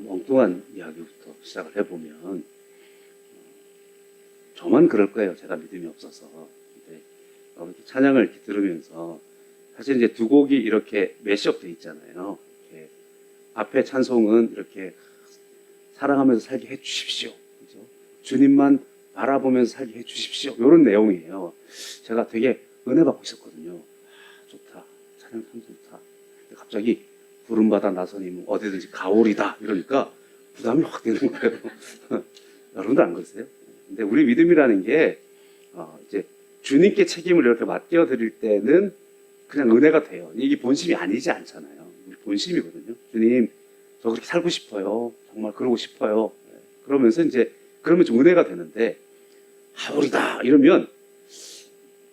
엉뚱한 이야기부터 시작을 해보면 저만 그럴 거예요. 제가 믿음이 없어서. 근데 이렇게 찬양을 이렇게 들으면서 사실 이제 두 곡이 이렇게 매시업 돼 있잖아요. 이렇게 앞에 찬송은 이렇게 사랑하면서 살게 해주십시오. 그죠? 주님만 바라보면서 살게 해주십시오. 이런 내용이에요. 제가 되게 은혜 받고 있었거든요. 좋다. 찬양 참 좋다. 근데 갑자기 부름받아 나서님 어디든지 가오리다 이러니까 부담이 확 되는 거예요. 여러분들 안 그러세요? 근데 우리 믿음이라는 게 이제 주님께 책임을 이렇게 맡겨 드릴 때는 그냥 은혜가 돼요. 이게 본심이 아니지 않잖아요. 본심이거든요. 주님, 저 그렇게 살고 싶어요. 정말 그러고 싶어요. 그러면서 이제 그러면 좀 은혜가 되는데 하울이다 이러면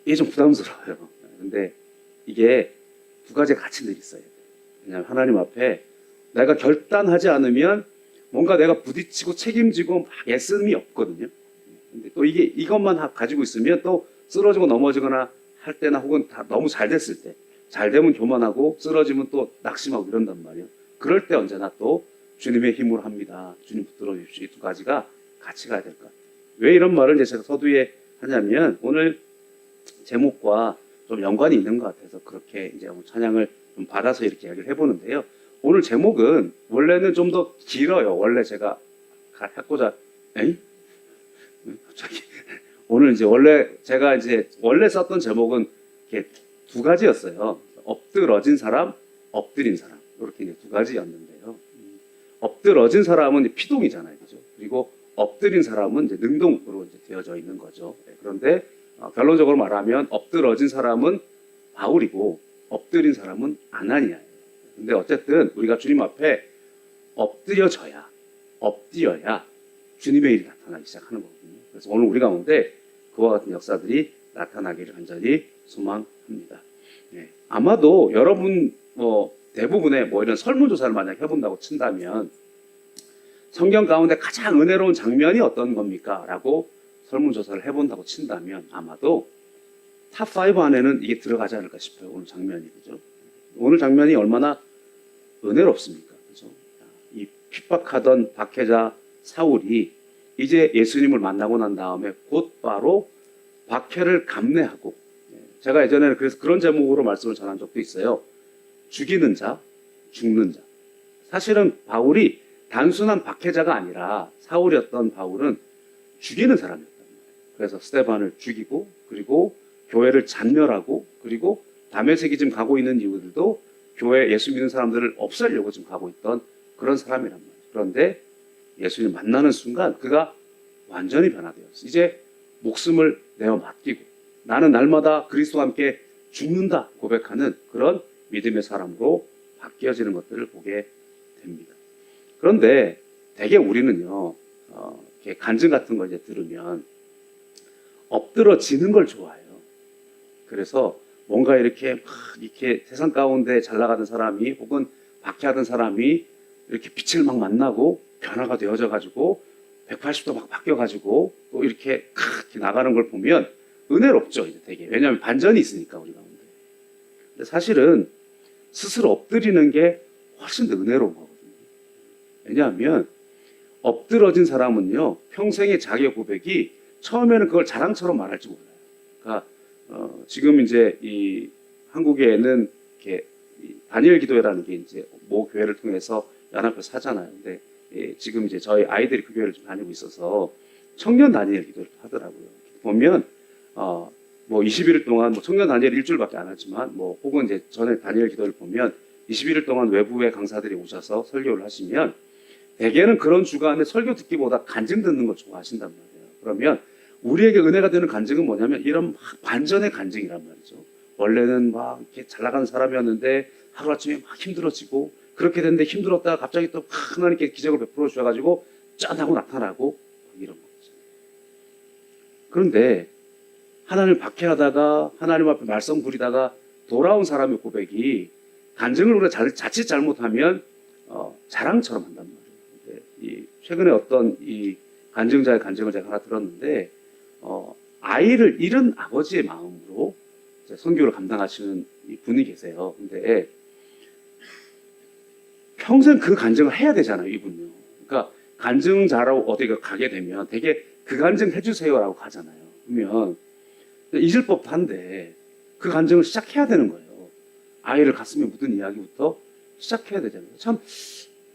이게 좀 부담스러워요. 근데 이게 두 가지 가치들이 있어요. 왜냐하면 하나님 앞에 내가 결단하지 않으면 뭔가 내가 부딪히고 책임지고 막 애씀이 없거든요. 근데 또 이것만 가지고 있으면 또 쓰러지고 넘어지거나 할 때나 혹은 다 너무 잘 됐을 때, 잘 되면 교만하고 쓰러지면 또 낙심하고 이런단 말이에요. 그럴 때 언제나 또 주님의 힘으로 합니다. 주님 붙들어 주십시오. 이 두 가지가 같이 가야 될 것 같아요. 왜 이런 말을 제가 서두에 하냐면 오늘 제목과 좀 연관이 있는 것 같아서 그렇게 이제 찬양을 좀 받아서 이렇게 이야기를 해보는데요. 오늘 제목은 원래는 좀 더 길어요. 원래 제가 하고자, 갑자기 오늘 이제 원래 썼던 제목은 이렇게 두 가지였어요. 엎드러진 사람, 엎드린 사람 이렇게 이제 두 가지였는데요. 엎드러진 사람은 피동이잖아요, 그죠? 그리고 엎드린 사람은 이제 능동으로 이제 되어져 있는 거죠. 그런데 결론적으로 말하면 엎드러진 사람은 바울이고 엎드린 사람은 아나니아예요. 근데 어쨌든 우리가 주님 앞에 엎드려야 주님의 일이 나타나기 시작하는 거거든요. 그래서 오늘 우리 가운데 그와 같은 역사들이 나타나기를 간절히 소망합니다. 아마도 여러분 대부분의 이런 설문조사를 만약 해본다고 친다면 성경 가운데 가장 은혜로운 장면이 어떤 겁니까? 라고 설문조사를 해본다고 친다면 아마도 탑5 안에는 이게 들어가지 않을까 싶어요. 오늘 장면이. 그죠? 오늘 장면이 얼마나 은혜롭습니까? 그죠? 이 핍박하던 박해자 사울이 이제 예수님을 만나고 난 다음에 곧바로 박해를 감내하고, 제가 예전에는 그래서 그런 제목으로 말씀을 전한 적도 있어요. 죽이는 자, 죽는 자. 사실은 바울이 단순한 박해자가 아니라 사울이었던 바울은 죽이는 사람이었단 말이에요. 그래서 스데반을 죽이고 그리고 교회를 잔멸하고 그리고 다메섹이 지금 가고 있는 이유들도 교회 예수 믿는 사람들을 없애려고 지금 가고 있던 그런 사람이란 말이에요. 그런데 예수님 만나는 순간 그가 완전히 변화되었어요. 이제 목숨을 내어 맡기고 나는 날마다 그리스도와 함께 죽는다 고백하는 그런 믿음의 사람으로 바뀌어지는 것들을 보게 됩니다. 그런데 대개 우리는요, 이렇게 간증 같은 걸 이제 들으면 엎드러지는 걸 좋아해요. 그래서 뭔가 이렇게 세상 가운데 잘 나가던 사람이 혹은 박해하던 사람이 이렇게 빛을 막 만나고 변화가 되어져 가지고 180도 막 바뀌어 가지고 또 이렇게 나가는 걸 보면 은혜롭죠. 이제 되게. 왜냐하면 반전이 있으니까 우리 가운데. 근데 사실은 스스로 엎드리는 게 훨씬 더 은혜로운 거거든요. 왜냐하면 엎드러진 사람은요, 평생의 자기 고백이 처음에는 그걸 자랑처럼 말할지 몰라요. 그러니까 지금 이제 이 한국에는 이렇게 다니엘 기도회라는 게 이제 모 교회를 통해서 연합해서 하잖아요. 근데 지금 이제 저희 아이들이 그 교회를 좀 다니고 있어서 청년 다니엘 기도를 하더라고요. 보면 뭐 21일 동안 청년 다니엘 일주일밖에 안 하지만 혹은 이제 전에 다니엘 기도를 보면 21일 동안 외부의 강사들이 오셔서 설교를 하시면 대개는 그런 주간에 설교 듣기보다 간증 듣는 걸 좋아하신단 말이에요. 그러면 우리에게 은혜가 되는 간증은 뭐냐면 이런 반전의 간증이란 말이죠. 원래는 막 이렇게 잘 나가는 사람이었는데 하루아침에 막 힘들어지고 그렇게 됐는데 힘들었다가 갑자기 또 하나님께 기적을 베풀어 주셔가지고 짠 하고 나타나고 이런 거죠. 그런데 하나님을 박해하다가 하나님 앞에 말썽 부리다가 돌아온 사람의 고백이 간증을 우리가 자칫 잘못하면 자랑처럼 한단 말이에요. 최근에 어떤 이 간증자의 간증을 제가 하나 들었는데 아이를 잃은 아버지의 마음으로 선교를 감당하시는 분이 계세요. 근데 평생 그 간증을 해야 되잖아요, 이분요. 간증자라고 어디가 가게 되면 되게 그 간증 해주세요라고 가잖아요. 그러면 잊을 법도 한데 그 간증을 시작해야 되는 거예요. 아이를 가슴에 묻은 이야기부터 시작해야 되잖아요. 참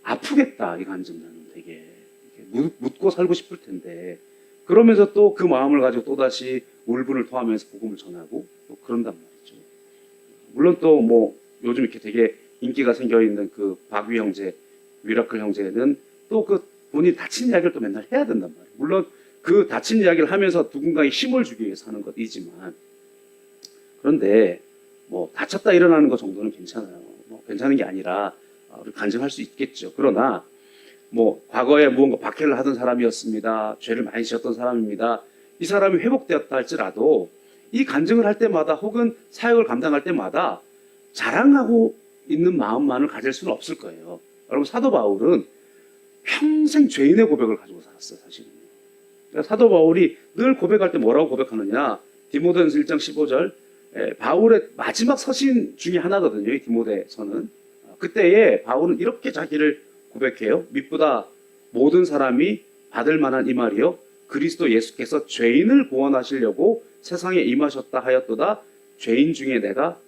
아프겠다 이 간증 나는 되게 묻고 살고 싶을 텐데 그러면서 또 그 마음을 가지고 또다시 울분을 토하면서 복음을 전하고 또 그런단 말이죠. 물론 또 뭐 요즘 이렇게 되게 인기가 생겨 있는 그 박위 형제, 미라클 형제는 또 그 본인이 다친 이야기를 또 맨날 해야 된단 말이에요. 물론 그 다친 이야기를 하면서 누군가에 힘을 주기 위해서 하는 것이지만 그런데 뭐 다쳤다 일어나는 것 정도는 괜찮아요. 뭐 괜찮은 게 아니라 우리 간증할 수 있겠죠. 그러나 뭐 과거에 무언가 박해를 하던 사람이었습니다. 죄를 많이 지었던 사람입니다. 이 사람이 회복되었다 할지라도 이 간증을 할 때마다 혹은 사역을 감당할 때마다 자랑하고 있는 마음만을 가질 수는 없을 거예요. 여러분 사도 바울은 평생 죄인의 고백을 가지고 살았어요. 사실은. 그러니까 사도 바울이 늘 고백할 때 뭐라고 고백하느냐. 디모데전서 1장 15절 바울의 마지막 서신 중에 하나거든요. 이 디모데서는. 그때에 바울은 이렇게 자기를 고백해요. mit보다 모든 사람이 받을 만한 이 말이요. 그리스도 예수께서 죄인을 구원하시려고 세상에 임하셨다 하였도다. 죄인 중에 내가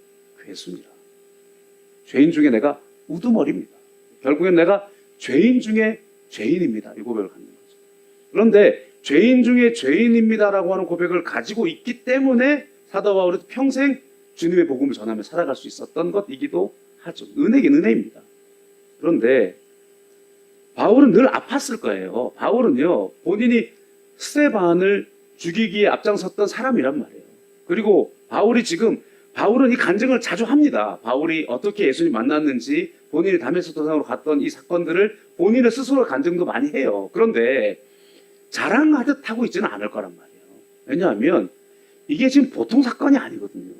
괴수니라. 죄인 중에 내가 우두머리입니다. 결국엔 내가 죄인 중에 죄인입니다. 이 고백을 갖는 거죠. 그런데 죄인 중에 죄인입니다라고 하는 고백을 가지고 있기 때문에 사도 바울은 평생 주님의 복음을 전하며 살아갈 수 있었던 것이기도 하죠. 은혜긴 은혜입니다. 그런데 바울은 늘 아팠을 거예요. 바울은요, 본인이 스데반을 죽이기에 앞장섰던 사람이란 말이에요. 그리고 바울은 이 간증을 자주 합니다. 바울이 어떻게 예수님 만났는지, 본인이 다메섹 도상으로 갔던 이 사건들을 본인의 스스로 간증도 많이 해요. 그런데 자랑하듯 하고 있지는 않을 거란 말이에요. 왜냐하면 이게 지금 보통 사건이 아니거든요.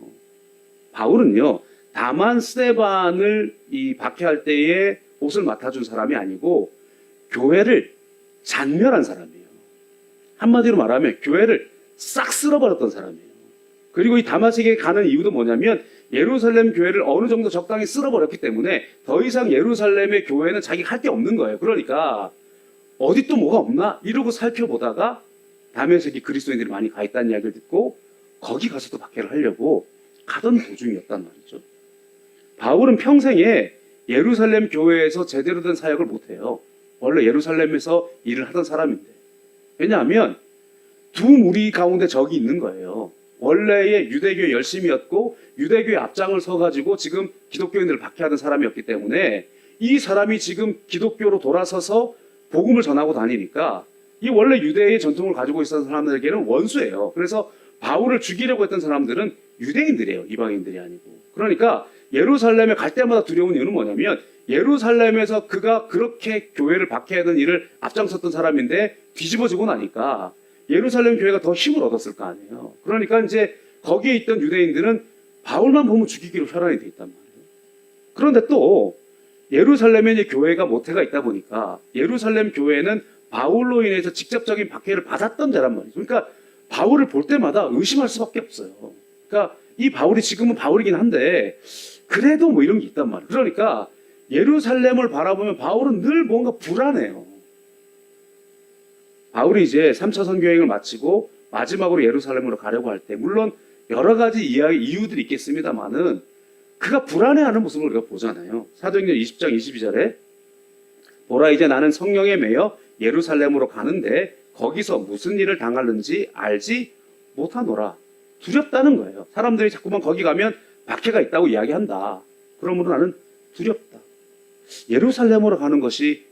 바울은요, 다만 스데반을 이 박해할 때에 옷을 맡아준 사람이 아니고 교회를 잔멸한 사람이에요. 한마디로 말하면 교회를 싹 쓸어버렸던 사람이에요. 그리고 이 다마섹에 가는 이유도 뭐냐면 예루살렘 교회를 어느 정도 적당히 쓸어버렸기 때문에 더 이상 예루살렘의 교회는 자기가 할 게 없는 거예요. 그러니까 어디 또 뭐가 없나 이러고 살펴보다가 다메섹에 그리스도인들이 많이 가 있다는 이야기를 듣고 거기 가서 또 박해를 하려고 가던 도중이었단 말이죠. 바울은 평생에 예루살렘 교회에서 제대로 된 사역을 못해요. 원래 예루살렘에서 일을 하던 사람인데. 왜냐하면 두 무리 가운데 적이 있는 거예요. 원래의 유대교의 열심이었고 유대교의 앞장을 서가지고 지금 기독교인들을 박해하던 사람이었기 때문에 이 사람이 지금 기독교로 돌아서서 복음을 전하고 다니니까 이 원래 유대의 전통을 가지고 있었던 사람들에게는 원수예요. 그래서 바울을 죽이려고 했던 사람들은 유대인들이에요. 이방인들이 아니고. 그러니까 예루살렘에 갈 때마다 두려운 이유는 뭐냐면 예루살렘에서 그가 그렇게 교회를 박해하던 일을 앞장섰던 사람인데 뒤집어지고 나니까 예루살렘 교회가 더 힘을 얻었을 거 아니에요. 그러니까 이제 거기에 있던 유대인들은 바울만 보면 죽이기로 혈안이 돼 있단 말이에요. 그런데 또 예루살렘에 이제 교회가 모태가 있다 보니까 예루살렘 교회는 바울로 인해서 직접적인 박해를 받았던 자란 말이죠. 그러니까 바울을 볼 때마다 의심할 수밖에 없어요. 그러니까 이 바울이 지금은 바울이긴 한데 그래도 뭐 이런 게 있단 말이에요. 그러니까 예루살렘을 바라보면 바울은 늘 뭔가 불안해요. 바울이 이제 3차 선교행을 마치고 마지막으로 예루살렘으로 가려고 할 때 물론 여러 가지 이유들이 있겠습니다만은 그가 불안해하는 모습을 우리가 보잖아요. 사도행전 20장 22절에 보라 이제 나는 성령에 매여 예루살렘으로 가는데 거기서 무슨 일을 당하는지 알지 못하노라. 두렵다는 거예요. 사람들이 자꾸만 거기 가면 박해가 있다고 이야기한다. 그러므로 나는 두렵다. 예루살렘으로 가는 것이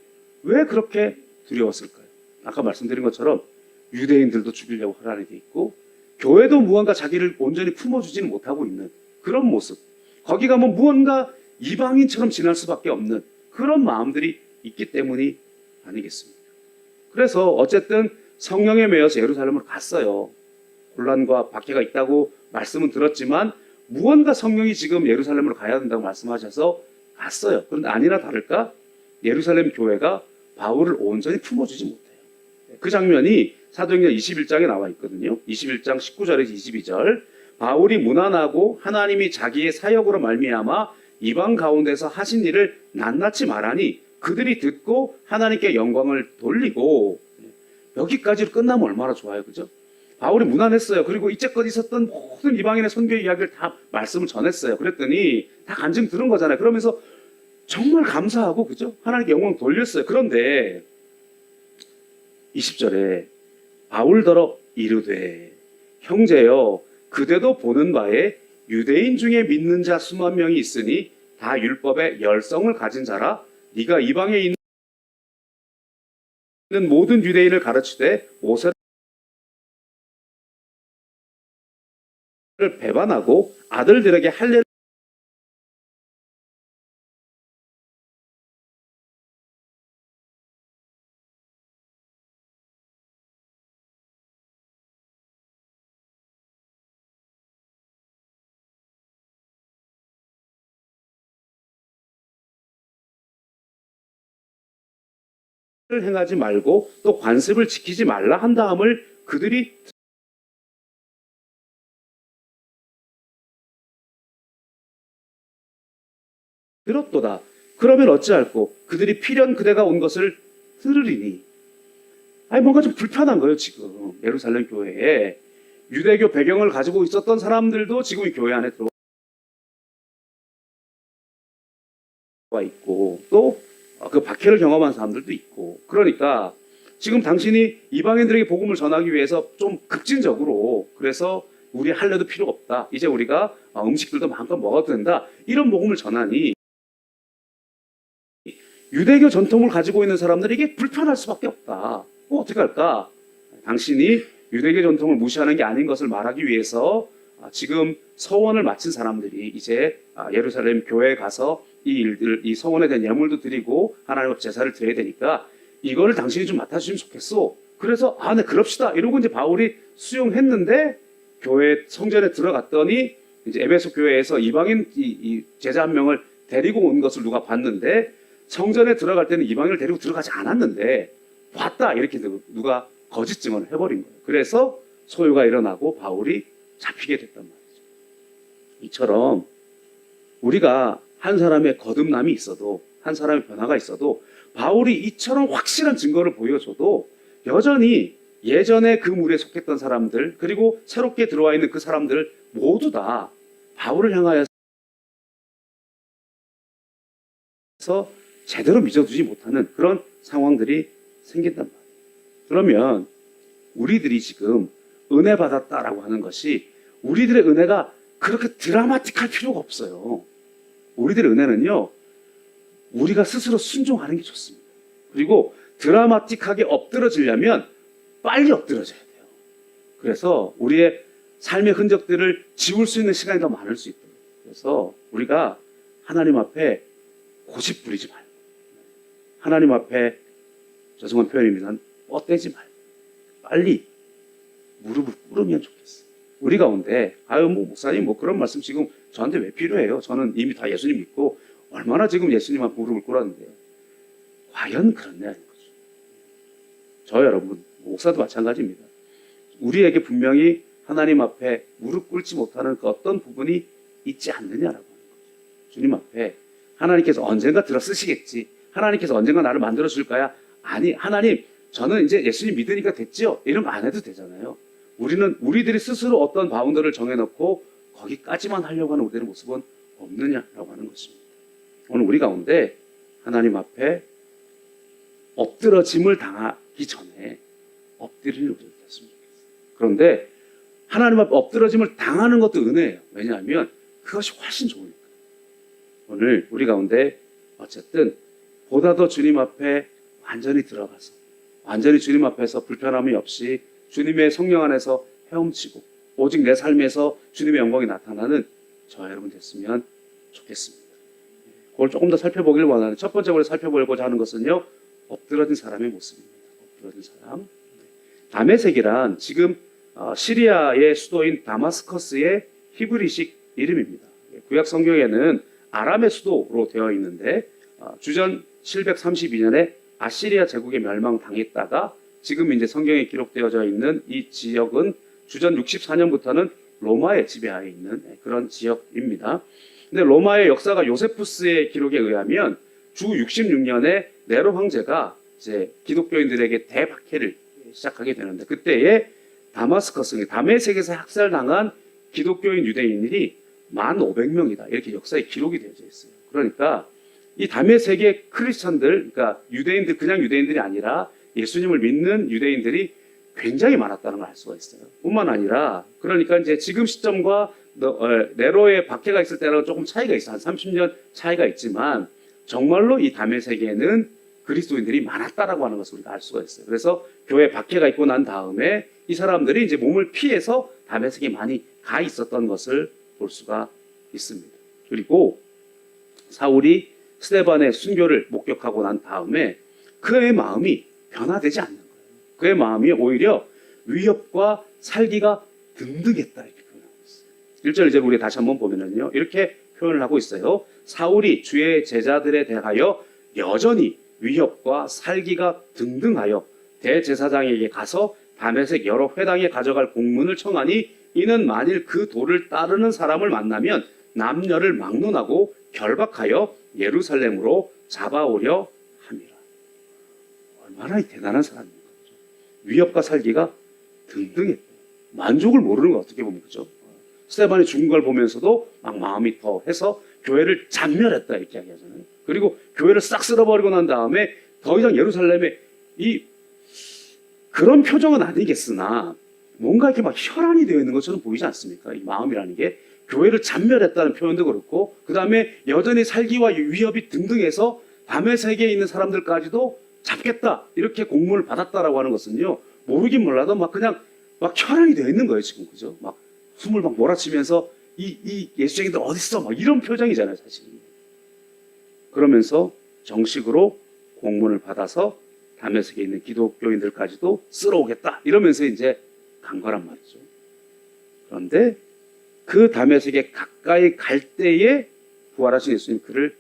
왜 그렇게 두려웠을까요? 아까 말씀드린 것처럼 유대인들도 죽이려고 혈안이 돼 있고 교회도 무언가 자기를 온전히 품어주지는 못하고 있는 그런 모습. 거기 가면 무언가 이방인처럼 지날 수밖에 없는 그런 마음들이 있기 때문이 아니겠습니까? 그래서 어쨌든 성령에 매여서 예루살렘으로 갔어요. 곤란과 박해가 있다고 말씀은 들었지만 무언가 성령이 지금 예루살렘으로 가야 된다고 말씀하셔서 갔어요. 그런데 아니나 다를까 예루살렘 교회가 바울을 온전히 품어주지 못해요. 그 장면이 사도행전 21장에 나와 있거든요. 21장 19절에서 22절 바울이 무난하고 하나님이 자기의 사역으로 말미암아 이방 가운데서 하신 일을 낱낱이 말하니 그들이 듣고 하나님께 영광을 돌리고 여기까지 끝나면 얼마나 좋아요, 그죠? 바울이 무난했어요. 그리고 이제껏 있었던 모든 이방인의 선교 이야기를 다 말씀을 전했어요. 그랬더니 다 간증 들은 거잖아요. 그러면서 정말 감사하고, 그죠? 하나님께 영광 돌렸어요. 그런데 20절에 바울더러 이르되 형제여 그대도 보는 바에 유대인 중에 믿는 자 수만 명이 있으니 다 율법의 열성을 가진 자라 네가 이방에 있는 모든 유대인을 가르치되 모세를 배반하고 아들들에게 할례를 행하지 말고 또 관습을 지키지 말라 한 다음을 그들이 들었도다. 그러면 어찌할꼬 그들이 필연 그대가 온 것을 들으리니. 아니 뭔가 좀 불편한 거예요. 지금 예루살렘 교회에 유대교 배경을 가지고 있었던 사람들도 지금 이 교회 안에 들어와 있고 또 그 박해를 경험한 사람들도 있고, 그러니까 지금 당신이 이방인들에게 복음을 전하기 위해서 좀 급진적으로, 그래서 우리 할례도 필요 없다, 이제 우리가 음식들도 마음껏 먹어도 된다, 이런 복음을 전하니 유대교 전통을 가지고 있는 사람들에게 불편할 수밖에 없다. 어떻게 할까? 당신이 유대교 전통을 무시하는 게 아닌 것을 말하기 위해서 지금 서원을 마친 사람들이 이제 예루살렘 교회에 가서 이 일들, 이 서원에 대한 예물도 드리고 하나님 앞 제사를 드려야 되니까 이거를 당신이 좀 맡아주시면 좋겠어. 그래서 네 그럽시다 이러고 이제 바울이 수용했는데 교회 성전에 들어갔더니 이제 에베소 교회에서 이방인 이 제자 한 명을 데리고 온 것을 누가 봤는데, 성전에 들어갈 때는 이방인을 데리고 들어가지 않았는데 봤다 이렇게 누가 거짓 증언을 해버린 거예요. 그래서 소요가 일어나고 바울이 잡히게 됐단 말이죠. 이처럼 우리가 한 사람의 거듭남이 있어도, 한 사람의 변화가 있어도, 바울이 이처럼 확실한 증거를 보여줘도 여전히 예전에 그 물에 속했던 사람들, 그리고 새롭게 들어와 있는 그 사람들 모두 다 바울을 향하여서 제대로 믿어주지 못하는 그런 상황들이 생긴단 말이에요. 그러면 우리들이 지금 은혜 받았다라고 하는 것이, 우리들의 은혜가 그렇게 드라마틱할 필요가 없어요. 우리들의 은혜는요, 우리가 스스로 순종하는 게 좋습니다. 그리고 드라마틱하게 엎드러지려면 빨리 엎드러져야 돼요. 그래서 우리의 삶의 흔적들을 지울 수 있는 시간이 더 많을 수 있도록, 그래서 우리가 하나님 앞에 고집 부리지 말고, 하나님 앞에, 죄송한 표현입니다, 뻗대지 말고 빨리 무릎을 꿇으면 좋겠어요. 우리 가운데 목사님 그런 말씀 지금 저한테 왜 필요해요? 저는 이미 다 예수님 믿고 얼마나 지금 예수님 앞에 무릎을 꿇었는데요. 과연 그렇냐는 거죠. 저 여러분, 목사도 마찬가지입니다. 우리에게 분명히 하나님 앞에 무릎 꿇지 못하는 그 어떤 부분이 있지 않느냐라고 하는 거죠. 주님 앞에 하나님께서 언젠가 들어 쓰시겠지, 하나님께서 언젠가 나를 만들어 줄 거야. 아니, 하나님 저는 이제 예수님 믿으니까 됐지요, 이런 거 안 해도 되잖아요. 우리들이 스스로 어떤 바운더를 정해놓고 거기까지만 하려고 하는 우리들의 모습은 없느냐라고 하는 것입니다. 오늘 우리 가운데 하나님 앞에 엎드러짐을 당하기 전에 엎드리는 우리가 됐으면 좋겠어요. 그런데 하나님 앞에 엎드러짐을 당하는 것도 은혜예요. 왜냐하면 그것이 훨씬 좋으니까. 오늘 우리 가운데 어쨌든 보다 더 주님 앞에 완전히 들어가서, 완전히 주님 앞에서 불편함이 없이 주님의 성령 안에서 헤엄치고 오직 내 삶에서 주님의 영광이 나타나는 저와 여러분 됐으면 좋겠습니다. 그걸 조금 더 살펴보길 원하는, 첫 번째 우리 살펴보고자 하는 것은요, 엎드러진 사람의 모습입니다. 엎드러진 사람. 다메섹이란 지금 시리아의 수도인 다마스커스의 히브리식 이름입니다. 구약 성경에는 아람의 수도로 되어 있는데 주전 732년에 아시리아 제국에 멸망당했다가 지금 이제 성경에 기록되어져 있는 이 지역은 주전 64년부터는 로마의 지배하에 있는 그런 지역입니다. 근데 로마의 역사가 요세푸스의 기록에 의하면 주 66년에 네로 황제가 이제 기독교인들에게 대박해를 시작하게 되는데, 그때에 다마스커스, 다메섹에서 학살당한 기독교인 유대인들이 1,500명이다. 이렇게 역사에 기록이 되어져 있어요. 그러니까 이 다메섹의 크리스천들, 그러니까 유대인들, 그냥 유대인들이 아니라 예수님을 믿는 유대인들이 굉장히 많았다는 걸 알 수가 있어요. 뿐만 아니라, 그러니까 이제 지금 시점과 네로의 박해가 있을 때랑 조금 차이가 있어. 한 30년 차이가 있지만, 정말로 이 다메섹에는 그리스도인들이 많았다라고 하는 것을 우리가 알 수가 있어요. 그래서 교회 박해가 있고 난 다음에 이 사람들이 이제 몸을 피해서 다메섹에 많이 가 있었던 것을 볼 수가 있습니다. 그리고 사울이 스데반의 순교를 목격하고 난 다음에 그의 마음이 변화되지 않는 거예요. 그의 마음이 오히려 위협과 살기가 등등했다, 이렇게 표현하고 있어요. 1절 이제 우리 다시 한번 보면은요, 이렇게 표현을 하고 있어요. 사울이 주의 제자들에 대하여 여전히 위협과 살기가 등등하여 대제사장에게 가서 다메섹 여러 회당에 가져갈 공문을 청하니, 이는 만일 그 도를 따르는 사람을 만나면 남녀를 막론하고 결박하여 예루살렘으로 잡아오려 함이라. 얼마나 대단한 사람입니까? 위협과 살기가 등등했다. 만족을 모르는 거, 어떻게 보면, 그죠? 스데반이 죽은 걸 보면서도 막 마음이 더 해서 교회를 잔멸했다, 이렇게 이야기하잖아요. 그리고 교회를 싹 쓸어버리고 난 다음에 더 이상 예루살렘에 그런 표정은 아니겠으나 뭔가 이렇게 막 혈안이 되어 있는 것처럼 보이지 않습니까? 이 마음이라는 게 교회를 잔멸했다는 표현도 그렇고, 그 다음에 여전히 살기와 위협이 등등해서 다메섹에 있는 사람들까지도 잡겠다, 이렇게 공문을 받았다라고 하는 것은요, 모르긴 몰라도 막 그냥 막 혈안이 되어 있는 거예요, 지금. 그죠? 막 숨을 막 몰아치면서 이 예수쟁이들 어딨어? 막 이런 표정이잖아요, 사실. 그러면서 정식으로 공문을 받아서 다메섹에 있는 기독교인들까지도 쓸어오겠다, 이러면서 이제 간 거란 말이죠. 그런데 그 다메섹에 가까이 갈 때에 부활하신 예수님 그를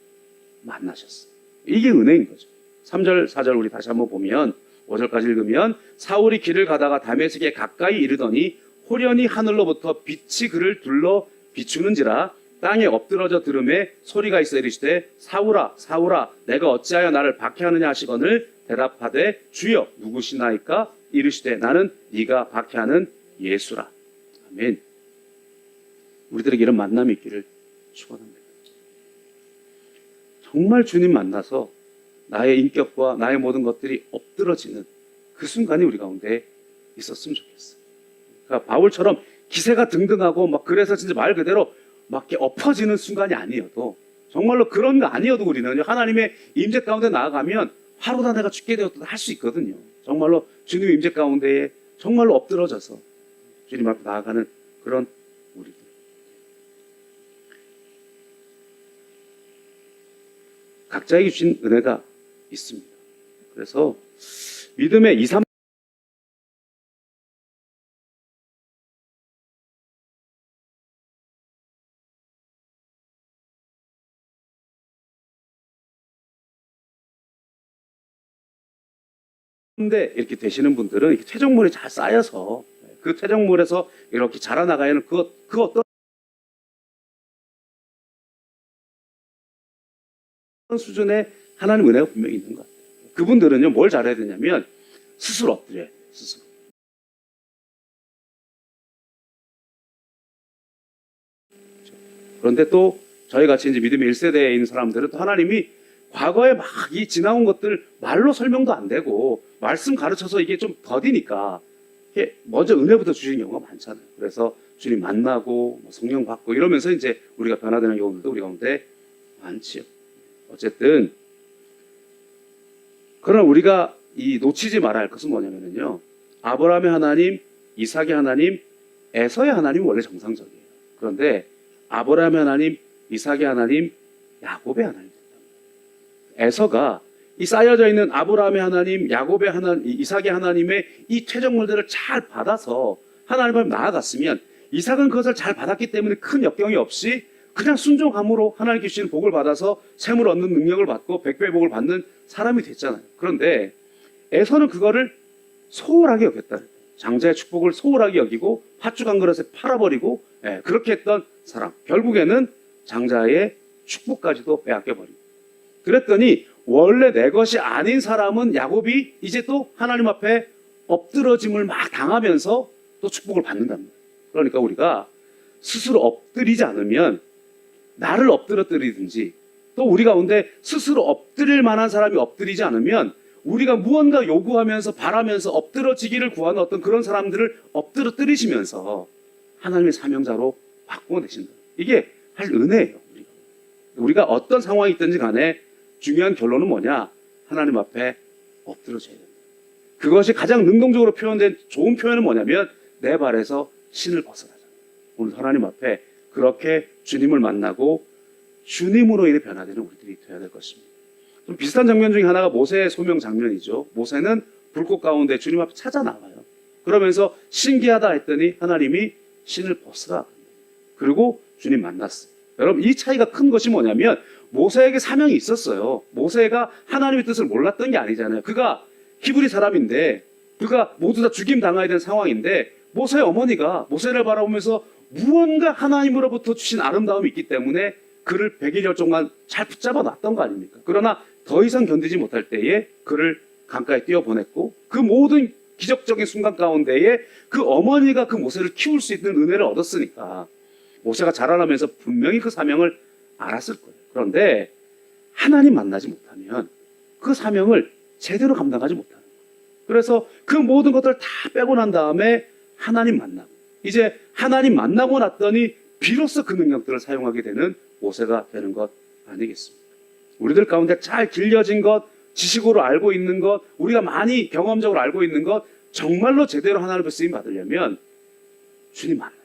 만나셨어요. 이게 은혜인 거죠. 3절, 4절 우리 다시 한번 보면, 5절까지 읽으면, 사울이 길을 가다가 다메섹에 가까이 이르더니 호련히 하늘로부터 빛이 그를 둘러 비추는지라 땅에 엎드러져 들음에 소리가 있어 이르시되, 사울아 사울아 내가 어찌하여 나를 박해하느냐 하시거늘 대답하되, 주여 누구시나이까? 이르시되, 나는 네가 박해하는 예수라. 아멘. 우리들에게 이런 만남이 있기를 축원합니다. 정말 주님 만나서 나의 인격과 나의 모든 것들이 엎드러지는 그 순간이 우리 가운데 있었으면 좋겠어요. 그러니까 바울처럼 기세가 등등하고 막 그래서 진짜 말 그대로 막 이렇게 엎어지는 순간이 아니어도, 정말로 그런 거 아니어도 우리는 하나님의 임재 가운데 나아가면 하루다 내가 죽게 되었다 할 수 있거든요. 정말로 주님의 임재 가운데에 정말로 엎드러져서 주님 앞에 나아가는 그런 우리들. 각자에게 주신 은혜가 있습니다. 그래서 믿음의 2, 3 대 이렇게 되시는 분들은 이렇게 퇴적물이 잘 쌓여서 그 퇴적물에서 이렇게 자라나가는 그 어떤 수준의 하나님 은혜가 분명히 있는 것 같아요. 그분들은요, 뭘 잘해야 되냐면 스스로 엎드려야 돼요. 스스로. 그런데 또 저희 같이 이제 믿음의 1세대에 있는 사람들은 또 하나님이 과거에 막 이 지나온 것들 말로 설명도 안 되고 말씀 가르쳐서 이게 좀 더디니까 이게 먼저 은혜부터 주시는 경우가 많잖아요. 그래서 주님 만나고 성령 받고 이러면서 이제 우리가 변화되는 경우들도 우리 가운데 많지요. 어쨌든 그러나 우리가 이 놓치지 말아야 할 것은 뭐냐면요, 아브라함의 하나님, 이삭의 하나님, 에서의 하나님은 원래 정상적이에요. 그런데 아브라함의 하나님, 이삭의 하나님, 야곱의 하나님, 에서가 이 쌓여져 있는 아브라함의 하나님, 야곱의 하나님, 이삭의 하나님의 이 퇴적물들을 잘 받아서 하나님 앞에 나아갔으면, 이삭은 그것을 잘 받았기 때문에 큰 역경이 없이 그냥 순종함으로 하나님께 주시는 복을 받아서 샘을 얻는 능력을 받고 백배의 복을 받는 사람이 됐잖아요. 그런데 에서는 그거를 소홀하게 여겼다. 장자의 축복을 소홀하게 여기고 팥죽 한 그릇에 팔아버리고, 그렇게 했던 사람. 결국에는 장자의 축복까지도 빼앗겨버리고, 그랬더니 원래 내 것이 아닌 사람은 야곱이 이제 또 하나님 앞에 엎드러짐을 막 당하면서 또 축복을 받는단 말이에요. 그러니까 우리가 스스로 엎드리지 않으면 나를 엎드러뜨리든지 또 우리 가운데 스스로 엎드릴 만한 사람이 엎드리지 않으면 우리가 무언가 요구하면서 바라면서 엎드러지기를 구하는 어떤 그런 사람들을 엎드러뜨리시면서 하나님의 사명자로 바꾸어내신다. 이게 사실 은혜예요. 우리가 어떤 상황이 있든지 간에 중요한 결론은 뭐냐? 하나님 앞에 엎드러져야 된다. 그것이 가장 능동적으로 표현된 좋은 표현은 뭐냐면 내 발에서 신을 벗어나자. 오늘 하나님 앞에 그렇게 주님을 만나고 주님으로 인해 변화되는 우리들이 되어야 될 것입니다. 좀 비슷한 장면 중에 하나가 모세의 소명 장면이죠. 모세는 불꽃 가운데 주님 앞에 찾아 나가요. 그러면서 신기하다 했더니 하나님이 신을 벗으라. 그리고 주님 만났어요. 여러분 이 차이가 큰 것이 뭐냐면 모세에게 사명이 있었어요. 모세가 하나님의 뜻을 몰랐던 게 아니잖아요. 그가 히브리 사람인데 그가 모두 다 죽임 당해야 되는 상황인데 모세의 어머니가 모세를 바라보면서 무언가 하나님으로부터 주신 아름다움이 있기 때문에 그를 100일 동안 잘 붙잡아 놨던 거 아닙니까? 그러나 더 이상 견디지 못할 때에 그를 강가에 띄워보냈고 그 모든 기적적인 순간 가운데에 그 어머니가 그 모세를 키울 수 있는 은혜를 얻었으니까 모세가 자라나면서 분명히 그 사명을 알았을 거예요. 그런데 하나님 만나지 못하면 그 사명을 제대로 감당하지 못하는 거예요. 그래서 그 모든 것들을 다 빼고 난 다음에 하나님 만나고 이제 하나님 만나고 났더니 비로소 그 능력들을 사용하게 되는 모세가 되는 것 아니겠습니까? 우리들 가운데 잘 길려진 것, 지식으로 알고 있는 것, 우리가 많이 경험적으로 알고 있는 것 정말로 제대로 하나님의 쓰임 받으려면 주님 만나요.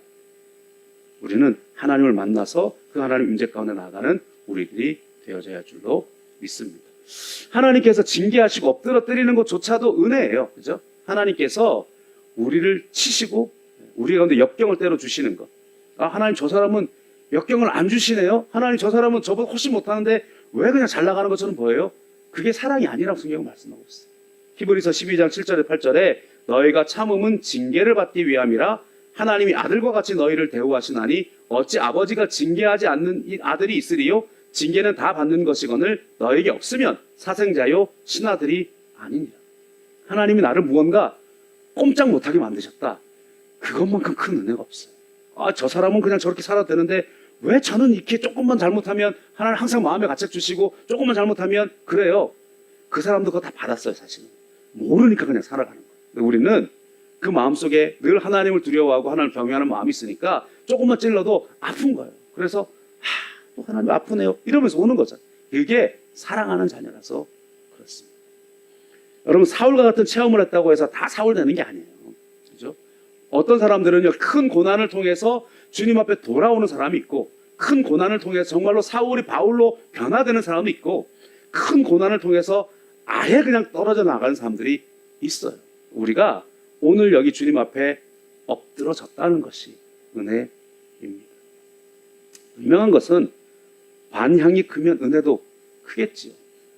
우리는 하나님을 만나서 그 하나님 임재 가운데 나아가는 우리들이 되어져야 할 줄로 믿습니다. 하나님께서 징계하시고 엎드러뜨리는 것조차도 은혜예요. 그죠? 하나님께서 우리를 치시고 우리 가운데 역경을 때려 주시는 것. 아, 하나님 저 사람은 역경을 안 주시네요. 하나님 저 사람은 저보다 훨씬 못하는데 왜 그냥 잘 나가는 것처럼 보여요? 그게 사랑이 아니라고 성경은 말씀하고 있어요. 히브리서 12장 7절에 8절에 너희가 참음은 징계를 받기 위함이라 하나님이 아들과 같이 너희를 대우하시나니 어찌 아버지가 징계하지 않는 이 아들이 있으리요? 징계는 다 받는 것이거늘 너에게 없으면 사생자요 신하들이 아니니라. 하나님이 나를 무언가 꼼짝 못하게 만드셨다. 그것만큼 큰 은혜가 없어요. 아, 저 사람은 그냥 저렇게 살아도 되는데 왜 저는 이렇게 조금만 잘못하면 하나님 항상 마음에 가책 주시고 조금만 잘못하면 그래요. 그 사람도 그거 다 받았어요. 사실은 모르니까 그냥 살아가는 거예요. 우리는 그 마음속에 늘 하나님을 두려워하고 하나님을 경외하는 마음이 있으니까 조금만 찔러도 아픈 거예요. 그래서 또 하나님 아프네요 이러면서 오는 거죠. 이게 사랑하는 자녀라서 그렇습니다. 여러분 사울과 같은 체험을 했다고 해서 다 사울 되는 게 아니에요. 그죠? 어떤 사람들은요 큰 고난을 통해서 주님 앞에 돌아오는 사람이 있고 큰 고난을 통해서 정말로 사울이 바울로 변화되는 사람도 있고 큰 고난을 통해서 아예 그냥 떨어져 나가는 사람들이 있어요. 우리가 오늘 여기 주님 앞에 엎드러졌다는 것이 은혜입니다. 분명한 것은 반향이 크면 은혜도 크겠지요.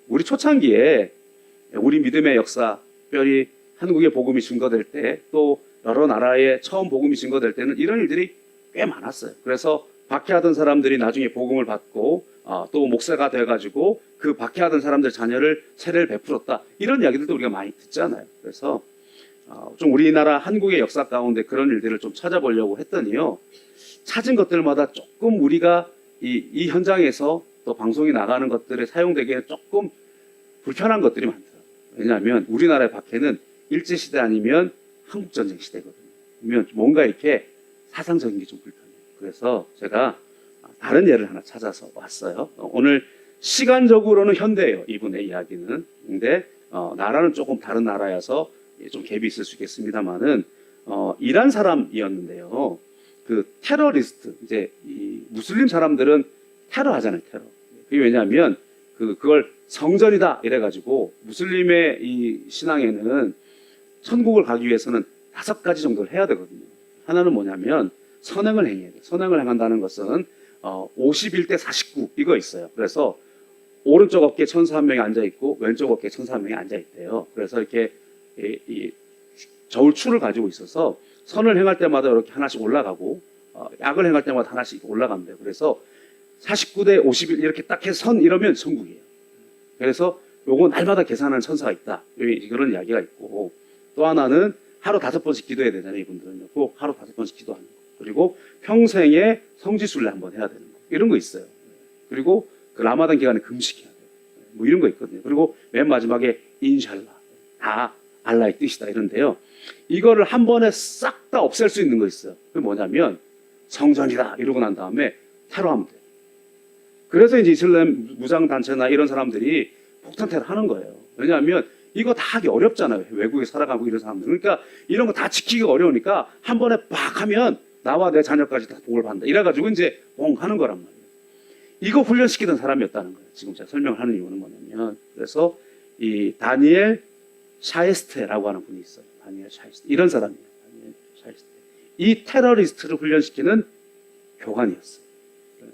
우리 초창기에 우리 믿음의 역사, 특별히 한국의 복음이 증거될 때 또 여러 나라에 처음 복음이 증거될 때는 이런 일들이 꽤 많았어요. 그래서 박해하던 사람들이 나중에 복음을 받고 또 목사가 돼가지고 그 박해하던 사람들 자녀를 세례를 베풀었다. 이런 이야기들도 우리가 많이 듣잖아요. 그래서 좀 우리나라 한국의 역사 가운데 그런 일들을 좀 찾아보려고 했더니요. 찾은 것들마다 조금 우리가 이 현장에서 또 방송이 나가는 것들에 사용되기에 조금 불편한 것들이 많더라고요. 왜냐하면 우리나라의 박해는 일제시대 아니면 한국전쟁 시대거든요. 그러면 뭔가 이렇게 사상적인 게 좀 불편해요. 그래서 제가 다른 예를 하나 찾아서 왔어요. 오늘 시간적으로는 현대예요. 이분의 이야기는. 근데 나라는 조금 다른 나라여서 좀 갭이 있을 수 있겠습니다만은 이란 사람이었는데요. 그 테러리스트 이제 이 무슬림 사람들은 테러하잖아요. 테러. 그게 왜냐하면 그걸 성전이다 이래가지고 무슬림의 이 신앙에는 천국을 가기 위해서는 5가지 정도를 해야 되거든요. 하나는 뭐냐면 선행을 행해야 돼요. 선행을 행한다는 것은 51대 49 이거 있어요. 그래서 오른쪽 어깨에 천사 한 명이 앉아 있고 왼쪽 어깨에 천사 한 명이 앉아 있대요. 그래서 이렇게 이 저울추를 가지고 있어서 선을 행할 때마다 이렇게 하나씩 올라가고 약을 행할 때마다 하나씩 올라간대요. 그래서 49대 51 이렇게 딱 해서 선 이러면 천국이에요. 그래서 요거 날마다 계산하는 천사가 있다. 그런 이야기가 있고, 또 하나는 하루 5번씩 기도해야 되잖아요. 이분들은요. 꼭 하루 5번씩 기도하는 거. 그리고 평생에 성지순례 한번 해야 되는 거. 이런 거 있어요. 그리고 그 라마단 기간에 금식해야 돼요. 뭐 이런 거 있거든요. 그리고 맨 마지막에 인샬라. 다 알라의 뜻이다. 이런데요. 이거를 한 번에 싹 다 없앨 수 있는 거 있어요. 그게 뭐냐면 성전이다. 이러고 난 다음에 테러하면 돼요. 그래서 이제 이슬람 무장단체나 이런 사람들이 폭탄 테러 하는 거예요. 왜냐하면 이거 다 하기 어렵잖아요. 외국에 살아가고 이런 사람들. 그러니까 이런 거 다 지키기가 어려우니까 한 번에 빡 하면 나와 내 자녀까지 다 복을 받는다. 이래가지고 이제 뻥 하는 거란 말이에요. 이거 훈련시키던 사람이었다는 거예요. 지금 제가 설명을 하는 이유는 뭐냐면, 그래서 이 다니엘 샤에스테라고 하는 분이 있어요. 다니엘 샤에스테. 이런 사람이에요. 다니엘 샤에스테. 이 테러리스트를 훈련시키는 교관이었어요.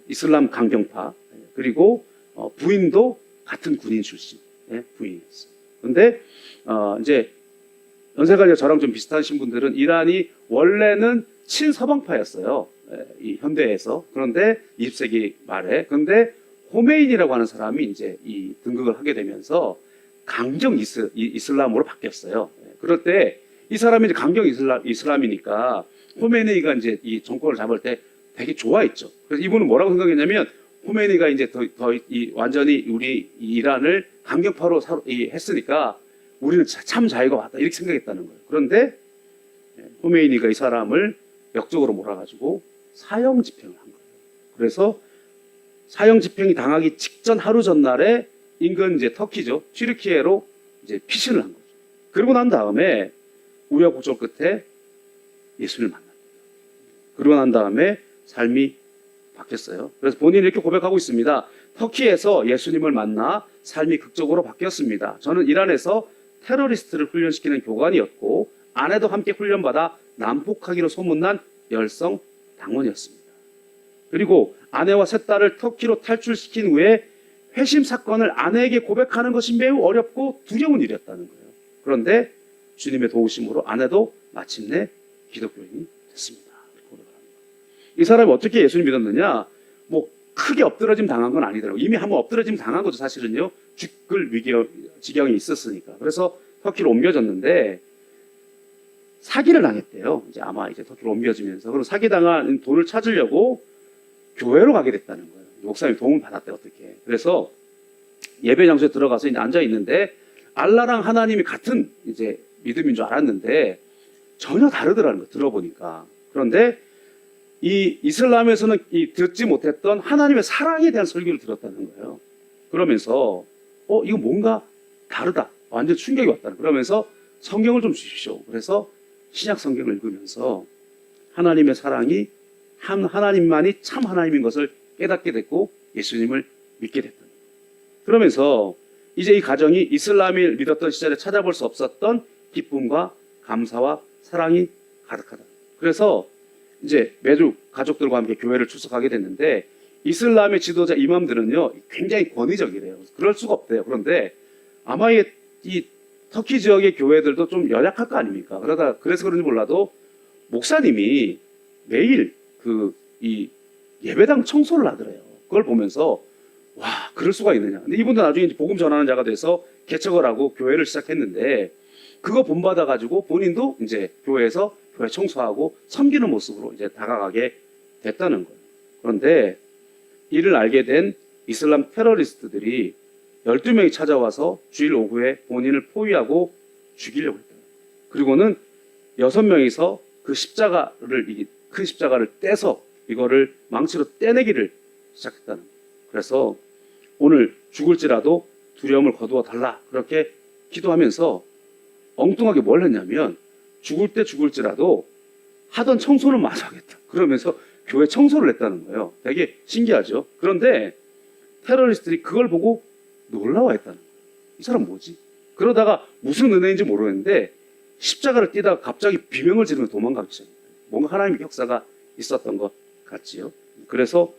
이슬람 강경파. 그리고 부인도 같은 군인 출신 부인이었어요. 그런데 이제 연세가 저랑 좀 비슷하신 분들은 이란이 원래는 친서방파였어요. 이 현대에서. 그런데 20세기 말에. 그런데 호메인이라고 하는 사람이 이제 이 등극을 하게 되면서 강경 이슬람으로 바뀌었어요. 그럴 때 이 사람이 이제 강경 이슬람이니까 호메이니가 이제 이 정권을 잡을 때 되게 좋아했죠. 그래서 이분은 뭐라고 생각했냐면, 호메이니가 이제 완전히 우리 이란을 강경파로 했으니까 우리는 참 자유가 왔다. 이렇게 생각했다는 거예요. 그런데 호메이니가 이 사람을 역적으로 몰아가지고 사형 집행을 한 거예요. 그래서 사형 집행이 당하기 직전 하루 전날에 인근 이제 터키죠. 튀르키예로 이제 피신을 한 거죠. 그러고 난 다음에 우여곡절 끝에 예수를 만납니다. 그러고 난 다음에 삶이 바뀌었어요. 그래서 본인이 이렇게 고백하고 있습니다. 터키에서 예수님을 만나 삶이 극적으로 바뀌었습니다. 저는 이란에서 테러리스트를 훈련시키는 교관이었고, 아내도 함께 훈련받아 난폭하기로 소문난 열성 당원이었습니다. 그리고 아내와 세 딸을 터키로 탈출시킨 후에 회심 사건을 아내에게 고백하는 것이 매우 어렵고 두려운 일이었다는 거예요. 그런데 주님의 도우심으로 아내도 마침내 기독교인이 됐습니다. 이 사람이 어떻게 예수님 믿었느냐? 뭐 크게 엎드러짐 당한 건 아니더라고요. 이미 한번 엎드러짐 당한 거죠. 사실은요. 죽을 지경이 있었으니까. 그래서 터키로 옮겨졌는데 사기를 당했대요. 이제 아마 이제 터키로 옮겨지면서. 그리고 사기당한 돈을 찾으려고 교회로 가게 됐다는 거예요. 목사님 도움을 받았대, 어떻게. 그래서 예배 장소에 들어가서 이제 앉아 있는데 알라랑 하나님이 같은 이제 믿음인 줄 알았는데 전혀 다르더라는 거, 들어보니까. 그런데 이 이슬람에서는 듣지 못했던 하나님의 사랑에 대한 설교를 들었다는 거예요. 그러면서 이거 뭔가 다르다. 완전 충격이 왔다. 그러면서 성경을 좀 주십시오. 그래서 신약 성경을 읽으면서 하나님의 사랑이 하나님만이 참 하나님인 것을 깨닫게 됐고 예수님을 믿게 됐다. 그러면서 이제 이 가정이 이슬람을 믿었던 시절에 찾아볼 수 없었던 기쁨과 감사와 사랑이 가득하다. 그래서 이제 매주 가족들과 함께 교회를 출석하게 됐는데, 이슬람의 지도자 이맘들은요 굉장히 권위적이래요. 그럴 수가 없대요. 그런데 아마 이 터키 지역의 교회들도 좀 연약할 거 아닙니까? 그래서 그런지 몰라도 목사님이 매일 이 예배당 청소를 하더래요. 그걸 보면서 와, 그럴 수가 있느냐. 근데 이분도 나중에 이제 복음 전하는 자가 돼서 개척을 하고 교회를 시작했는데, 그거 본받아 가지고 본인도 이제 교회에서 교회 청소하고 섬기는 모습으로 이제 다가가게 됐다는 거예요. 그런데 이를 알게 된 이슬람 테러리스트들이 12명이 찾아와서 주일 오후에 본인을 포위하고 죽이려고 했다. 그리고는 6명이서 그 큰 십자가를 떼서 이거를 망치로 떼내기를 시작했다는 거예요. 그래서 오늘 죽을지라도 두려움을 거두어 달라, 그렇게 기도하면서 엉뚱하게 뭘 했냐면, 죽을 때 죽을지라도 하던 청소는 마저 하겠다. 그러면서 교회 청소를 했다는 거예요. 되게 신기하죠. 그런데 테러리스트들이 그걸 보고 놀라워했다는 거예요. 이 사람 뭐지? 그러다가 무슨 은혜인지 모르겠는데 십자가를 띄다가 갑자기 비명을 지르며 도망가기 시작했어요. 뭔가 하나님의 역사가 있었던 것 같지요. 그래서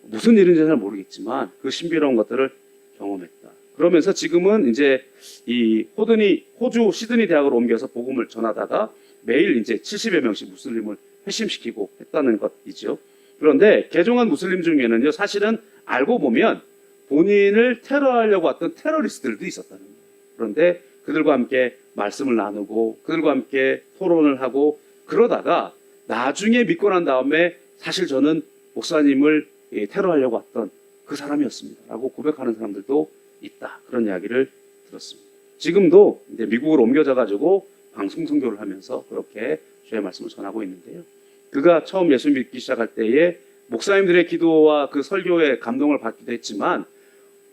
무슨 일인지 잘 모르겠지만 그 신비로운 것들을 경험했다. 그러면서 지금은 이제 이 호주 시드니 대학으로 옮겨서 복음을 전하다가 매일 이제 70여 명씩 무슬림을 회심시키고 했다는 것이죠. 그런데 개종한 무슬림 중에는요, 사실은 알고 보면 본인을 테러하려고 왔던 테러리스트들도 있었다는 거예요. 그런데 그들과 함께 말씀을 나누고 그들과 함께 토론을 하고 그러다가 나중에 믿고 난 다음에 사실 저는 목사님을 테러하려고 왔던 그 사람이었습니다 라고 고백하는 사람들도 있다. 그런 이야기를 들었습니다. 지금도 이제 미국으로 옮겨져 가지고 방송 선교를 하면서 그렇게 주의 말씀을 전하고 있는데요. 그가 처음 예수 믿기 시작할 때에 목사님들의 기도와 그 설교에 감동을 받기도 했지만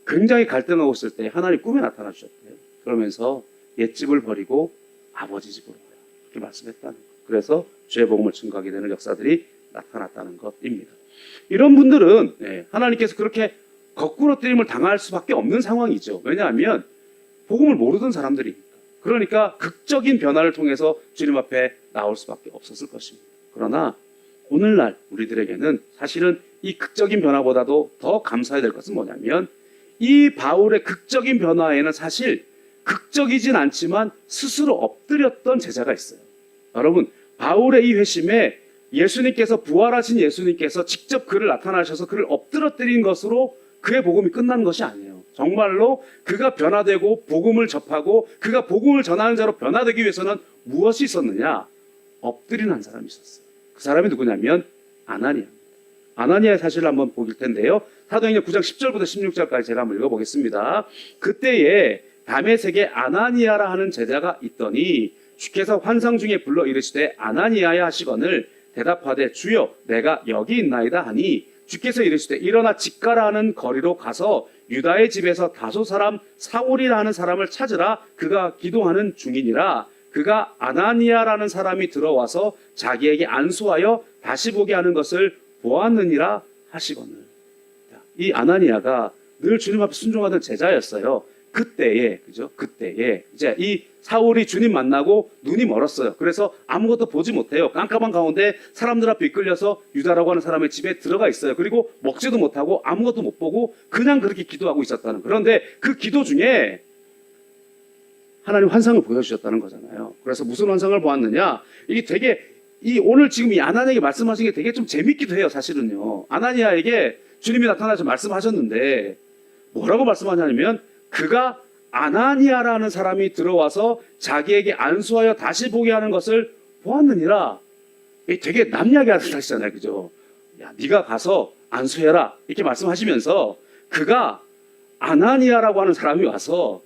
굉장히 갈등하고 있을 때 하나님 꿈에 나타나 주셨대요. 그러면서 옛집을 버리고 아버지 집으로 가라. 그렇게 말씀했다는 거예요. 그래서 주의 복음을 증거하게 되는 역사들이 나타났다는 것입니다. 이런 분들은 하나님께서 그렇게 거꾸로 때림을 당할 수밖에 없는 상황이죠. 왜냐하면 복음을 모르던 사람들이니까. 그러니까 극적인 변화를 통해서 주님 앞에 나올 수밖에 없었을 것입니다. 그러나 오늘날 우리들에게는 사실은 이 극적인 변화보다도 더 감사해야 될 것은 뭐냐면 이 바울의 극적인 변화에는 사실 극적이진 않지만 스스로 엎드렸던 제자가 있어요. 여러분, 바울의 이 회심에 예수님께서 부활하신 예수님께서 직접 그를 나타나셔서 그를 엎드러뜨린 것으로 그의 복음이 끝난 것이 아니에요. 정말로 그가 변화되고 복음을 접하고 그가 복음을 전하는 자로 변화되기 위해서는 무엇이 있었느냐? 엎드린 한 사람이 있었어요. 그 사람이 누구냐면 아나니아입니다. 아나니아의 사실을 한번 볼 텐데요. 사도행전 9장 10절부터 16절까지 제가 한번 읽어보겠습니다. 그때에 다메섹에 아나니아라 하는 제자가 있더니 주께서 환상 중에 불러 이르시되 아나니아야 하시거늘 대답하되 주여 내가 여기 있나이다 하니 주께서 이르시되 일어나 집가라 하는 거리로 가서 유다의 집에서 다소 사람 사울이라 하는 사람을 찾으라. 그가 기도하는 중이니라. 그가 아나니아라는 사람이 들어와서 자기에게 안수하여 다시 보게 하는 것을 보았느니라 하시거늘. 이 아나니아가 늘 주님 앞에 순종하던 제자였어요. 그때에 이제 이 사울이 주님 만나고 눈이 멀었어요. 그래서 아무것도 보지 못해요. 깜깜한 가운데 사람들 앞에 이끌려서 유다라고 하는 사람의 집에 들어가 있어요. 그리고 먹지도 못하고 아무것도 못 보고 그냥 그렇게 기도하고 있었다는. 그런데 그 기도 중에 하나님 환상을 보여주셨다는 거잖아요. 그래서 무슨 환상을 보았느냐? 이게 되게 오늘 지금 이 아나니아에게 말씀하신 게 되게 좀 재밌기도 해요. 사실은요. 아나니아에게 주님이 나타나서 말씀하셨는데 뭐라고 말씀하냐면 그가 아나니아라는 사람이 들어와서 자기에게 안수하여 다시 보게 하는 것을 보았느니라. 되게 남 이야기하는 사실이잖아요. 그죠? 야, 네가 가서 안수해라. 이렇게 말씀하시면서 그가 아나니아라고 하는 사람이 와서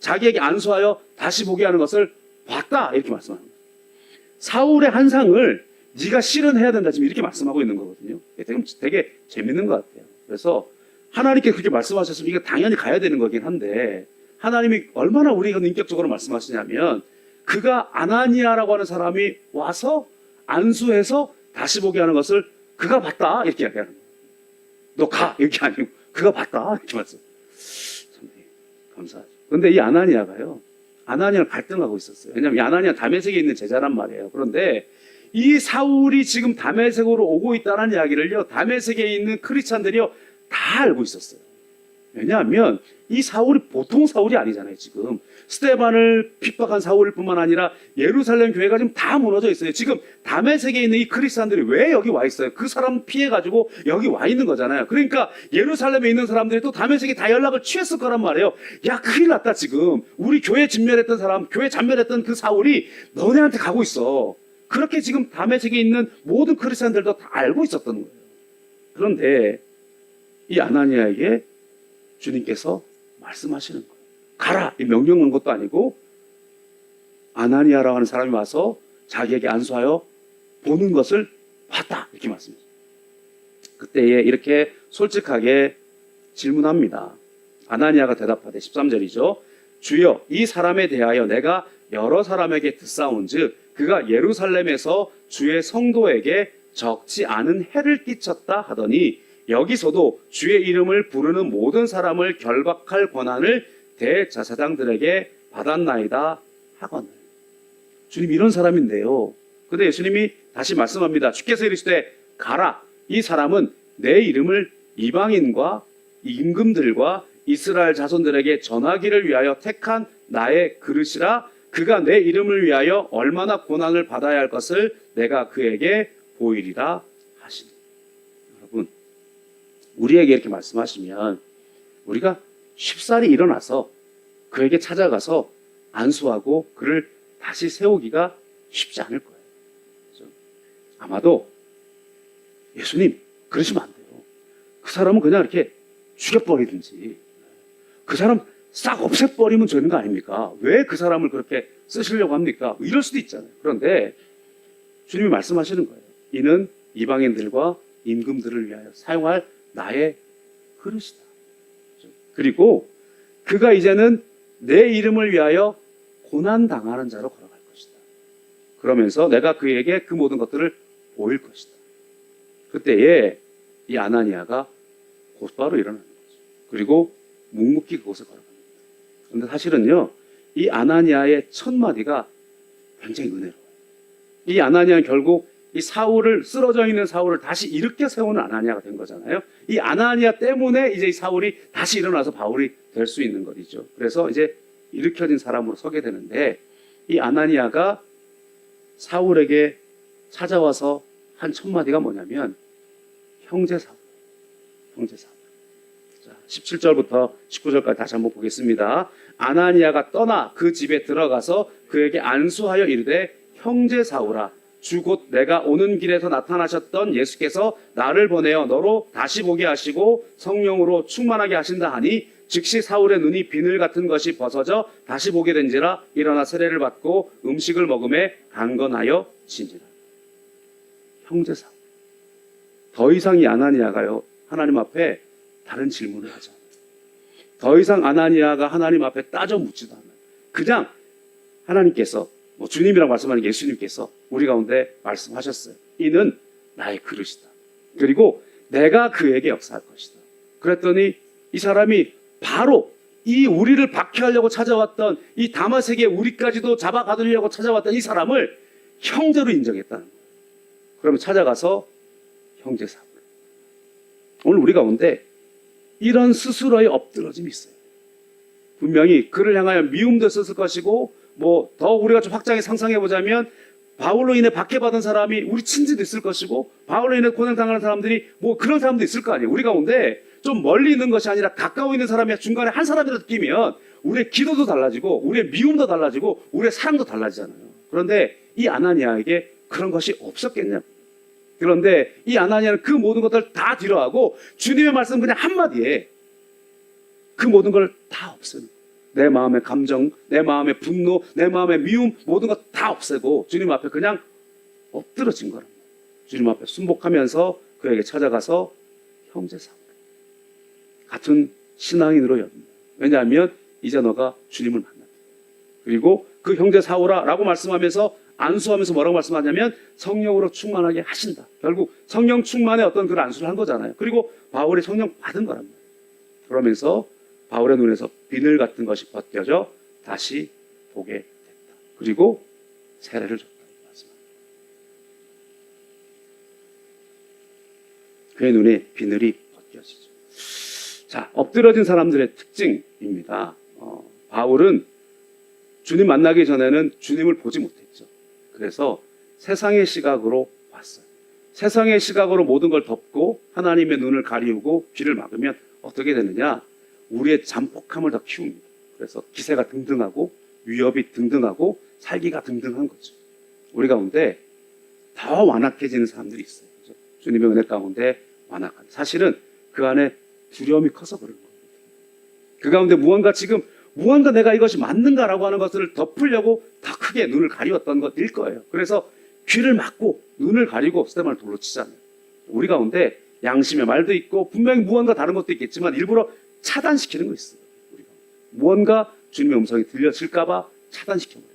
자기에게 안수하여 다시 보게 하는 것을 봤다. 이렇게 말씀합니다. 사울의 환상을 네가 실현해야 된다. 지금 이렇게 말씀하고 있는 거거든요. 되게 재밌는 것 같아요. 그래서 하나님께 그렇게 말씀하셨으면 이게 당연히 가야 되는 거긴 한데 하나님이 얼마나 우리가 인격적으로 말씀하시냐면 그가 아나니아라고 하는 사람이 와서 안수해서 다시 보게 하는 것을 그가 봤다. 이렇게 이야기하는 거예요. 너 가. 이렇게 아니고 그가 봤다. 이렇게 말씀. 참 감사하죠. 그런데 이 아나니아가요. 아나니아를 갈등하고 있었어요. 왜냐하면 이 아나니아 다메섹에 있는 제자란 말이에요. 그런데 이 사울이 지금 다메섹으로 오고 있다는 이야기를요. 다메섹에 있는 크리스찬들이요. 다 알고 있었어요. 왜냐하면 이 사울이 보통 사울이 아니잖아요. 지금 스데반을 핍박한 사울일 뿐만 아니라 예루살렘 교회가 지금 다 무너져 있어요. 지금 다메섹에 있는 이 크리스찬들이 왜 여기 와 있어요? 그 사람 피해가지고 여기 와 있는 거잖아요. 그러니까 예루살렘에 있는 사람들이 또 다메섹에 다 연락을 취했을 거란 말이에요. 야, 큰일 났다. 지금 우리 교회 진멸했던 사람, 교회 잔멸했던 그 사울이 너네한테 가고 있어. 그렇게 지금 다메섹에 있는 모든 크리스찬들도 다 알고 있었던 거예요. 그런데 이 아나니아에게 주님께서 말씀하시는 거예요. 가라! 이 명령한 것도 아니고 아나니아라고 하는 사람이 와서 자기에게 안수하여 보는 것을 봤다. 이렇게 말씀했어요. 그때에 이렇게 솔직하게 질문합니다. 아나니아가 대답하되 13절이죠. 주여 이 사람에 대하여 내가 여러 사람에게 듣사온즉 그가 예루살렘에서 주의 성도에게 적지 않은 해를 끼쳤다 하더니 여기서도 주의 이름을 부르는 모든 사람을 결박할 권한을 대제사장들에게 받았나이다 하거늘. 주님 이런 사람인데요. 근데 예수님이 다시 말씀합니다. 주께서 이르시되 가라. 이 사람은 내 이름을 이방인과 임금들과 이스라엘 자손들에게 전하기를 위하여 택한 나의 그릇이라. 그가 내 이름을 위하여 얼마나 고난을 받아야 할 것을 내가 그에게 보이리라 하시니. 여러분, 우리에게 이렇게 말씀하시면 우리가 쉽사리 일어나서 그에게 찾아가서 안수하고 그를 다시 세우기가 쉽지 않을 거예요. 그렇죠? 아마도 예수님 그러시면 안 돼요. 그 사람은 그냥 이렇게 죽여버리든지 그 사람 싹 없애버리면 되는 거 아닙니까? 왜 그 사람을 그렇게 쓰시려고 합니까? 이럴 수도 있잖아요. 그런데 주님이 말씀하시는 거예요. 이는 이방인들과 임금들을 위하여 사용할 나의 그릇이다. 그리고 그가 이제는 내 이름을 위하여 고난당하는 자로 걸어갈 것이다. 그러면서 내가 그에게 그 모든 것들을 보일 것이다. 그때에 이 아나니아가 곧바로 일어나는 거죠. 그리고 묵묵히 그곳에 걸어갑니다. 그런데 사실은요, 이 아나니아의 첫 마디가 굉장히 은혜로워요. 이 아나니아는 결국 이 사울을, 쓰러져 있는 사울을 다시 일으켜 세우는 아나니아가 된 거잖아요. 이 아나니아 때문에 이제 이 사울이 다시 일어나서 바울이 될 수 있는 것이죠. 그래서 이제 일으켜진 사람으로 서게 되는데, 이 아나니아가 사울에게 찾아와서 한 첫 마디가 뭐냐면 형제 사울, 형제 사울. 자, 17절부터 19절까지 다시 한번 보겠습니다. 아나니아가 떠나 그 집에 들어가서 그에게 안수하여 이르되 형제 사울아, 주 곧 내가 오는 길에서 나타나셨던 예수께서 나를 보내어 너로 다시 보게 하시고 성령으로 충만하게 하신다 하니 즉시 사울의 눈이 비늘 같은 것이 벗어져 다시 보게 된지라 일어나 세례를 받고 음식을 먹음에 강건하여 지니라. 형제 사울. 더 이상 이 아나니아가요, 하나님 앞에 다른 질문을 하지 않아요. 더 이상 아나니아가 하나님 앞에 따져 묻지도 않아요. 그냥 하나님께서, 주님이라고 말씀하는 예수님께서 우리 가운데 말씀하셨어요. 이는 나의 그릇이다. 그리고 내가 그에게 역사할 것이다. 그랬더니 이 사람이 바로 이 우리를 박해하려고 찾아왔던, 이 다마색에 우리까지도 잡아가두려고 찾아왔던 이 사람을 형제로 인정했다는 거예요. 그러면 찾아가서 형제 사울. 오늘 우리 가운데 이런 스스로의 엎드러짐이 있어요. 분명히 그를 향하여 미움도 있었을 것이고, 더 우리가 좀 확장해 상상해 보자면 바울로 인해 박해받은 사람이 우리 친지도 있을 것이고, 바울로 인해 고난당하는 사람들이 그런 사람도 있을 거 아니에요. 우리 가운데 좀 멀리 있는 것이 아니라 가까워 있는 사람이 중간에 한 사람이라도 끼면 우리의 기도도 달라지고 우리의 미움도 달라지고 우리의 사랑도 달라지잖아요. 그런데 이 아나니아에게 그런 것이 없었겠냐. 그런데 이 아나니아는 그 모든 것들을 다 뒤로하고 주님의 말씀 그냥 한마디에 그 모든 걸 다 없애는 거예요. 내 마음의 감정, 내 마음의 분노, 내 마음의 미움, 모든 것 다 없애고 주님 앞에 그냥 엎드러진 거랍니다. 주님 앞에 순복하면서 그에게 찾아가서 형제 사울, 같은 신앙인으로 여깁니다. 왜냐하면 이제 너가 주님을 만났다. 그리고 그 형제 사울아라고 말씀하면서 안수하면서 뭐라고 말씀하냐면 성령으로 충만하게 하신다. 결국 성령 충만의 어떤 그런 안수를 한 거잖아요. 그리고 바울이 성령 받은 거란 말이에요. 그러면서 바울의 눈에서 비늘 같은 것이 벗겨져 다시 보게 됐다. 그리고 세례를 줬다. 그의 눈에 비늘이 벗겨지죠. 자, 엎드러진 사람들의 특징입니다. 바울은 주님 만나기 전에는 주님을 보지 못했죠. 그래서 세상의 시각으로 봤어요. 세상의 시각으로 모든 걸 덮고 하나님의 눈을 가리우고 귀를 막으면 어떻게 되느냐? 우리의 잠복함을 더 키웁니다. 그래서 기세가 등등하고 위협이 등등하고 살기가 등등한 거죠. 우리 가운데 더 완악해지는 사람들이 있어요. 그렇죠? 주님의 은혜 가운데 완악한. 사실은 그 안에 두려움이 커서 그런 거예요. 그 가운데 무언가 내가 이것이 맞는가라고 하는 것을 덮으려고 더 크게 눈을 가리웠던 것일 거예요. 그래서 귀를 막고 눈을 가리고 스테마를 돌로 치잖아요. 우리 가운데 양심의 말도 있고 분명히 무언가 다른 것도 있겠지만 일부러 차단시키는 거 있어요. 우리가 무언가 주님의 음성이 들려질까 봐 차단시켜버려요.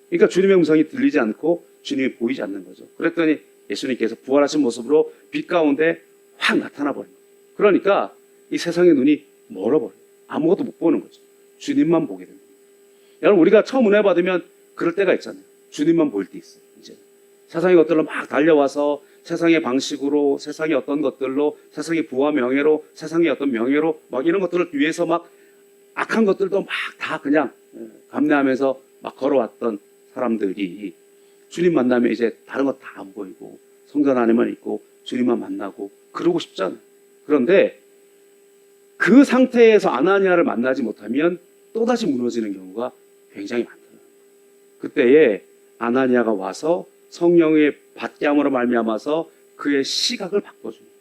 그러니까 주님의 음성이 들리지 않고 주님이 보이지 않는 거죠. 그랬더니 예수님께서 부활하신 모습으로 빛 가운데 확 나타나 버린 거예요. 그러니까 이 세상의 눈이 멀어버려요. 아무것도 못 보는 거죠. 주님만 보게 됩니다. 여러분, 우리가 처음 은혜 받으면 그럴 때가 있잖아요. 주님만 보일 때 있어요. 이제 세상의 것들로 막 달려와서 세상의 방식으로, 세상의 어떤 것들로, 세상의 부와 명예로, 세상의 어떤 명예로 막 이런 것들을 위해서 막 악한 것들도 막 다 그냥 감내하면서 막 걸어왔던 사람들이 주님 만나면 이제 다른 거 다 안 보이고 성전 안에만 있고 주님만 만나고 그러고 싶잖아요. 그런데 그 상태에서 아나니아를 만나지 못하면 또다시 무너지는 경우가 굉장히 많더라고요. 그때에 아나니아가 와서 성령의 받게함으로 말미암아서 그의 시각을 바꿔줍니다.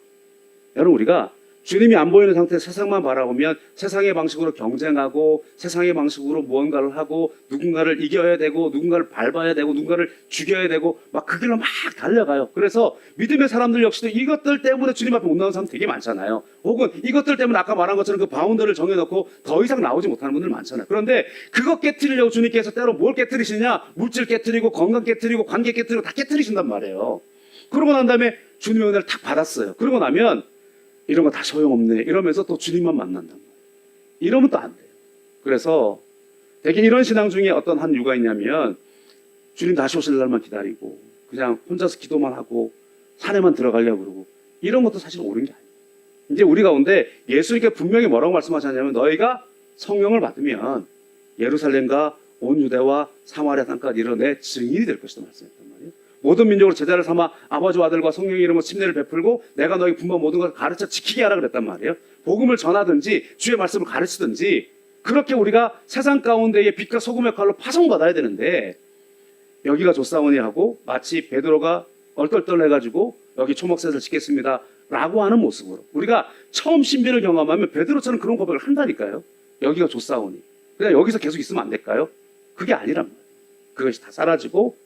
여러분, 우리가 주님이 안 보이는 상태에서 세상만 바라보면 세상의 방식으로 경쟁하고 세상의 방식으로 무언가를 하고 누군가를 이겨야 되고 누군가를 밟아야 되고 누군가를 죽여야 되고 막 그 길로 막 달려가요. 그래서 믿음의 사람들 역시도 이것들 때문에 주님 앞에 못 나오는 사람 되게 많잖아요. 혹은 이것들 때문에 아까 말한 것처럼 그 바운더를 정해놓고 더 이상 나오지 못하는 분들 많잖아요. 그런데 그것 깨트리려고 주님께서 때로 뭘 깨트리시냐? 물질 깨트리고 건강 깨트리고 관계 깨트리고 다 깨트리신단 말이에요. 그러고 난 다음에 주님의 은혜를 탁 받았어요. 그러고 나면 이런 거 다 소용없네 이러면서 또 주님만 만난단 말이에요. 이러면 또 안 돼요. 그래서 되게 이런 신앙 중에 어떤 한 이유가 있냐면 주님 다시 오실 날만 기다리고 그냥 혼자서 기도만 하고 산에만 들어가려고 그러고 이런 것도 사실 옳은 게 아니에요. 이제 우리 가운데 예수님께 분명히 뭐라고 말씀하셨냐면 너희가 성령을 받으면 예루살렘과 온 유대와 사마리아 땅까지 이르러 내 증인이 될 것이다 말씀했단 말이에요. 모든 민족으로 제자를 삼아 아버지와 아들과 성령의 이름으로 침례를 베풀고 내가 너희 분반 모든 것을 가르쳐 지키게 하라 그랬단 말이에요. 복음을 전하든지 주의 말씀을 가르치든지 그렇게 우리가 세상 가운데의 빛과 소금의 칼로 파송받아야 되는데 여기가 조사원이 하고 마치 베드로가 얼떨떨해가지고 여기 초목셋을 짓겠습니다 라고 하는 모습으로 우리가 처음 신비를 경험하면 베드로처럼 그런 고백을 한다니까요. 여기가 조사원이 그냥 여기서 계속 있으면 안 될까요? 그게 아니란 말이에요. 그것이 다 사라지고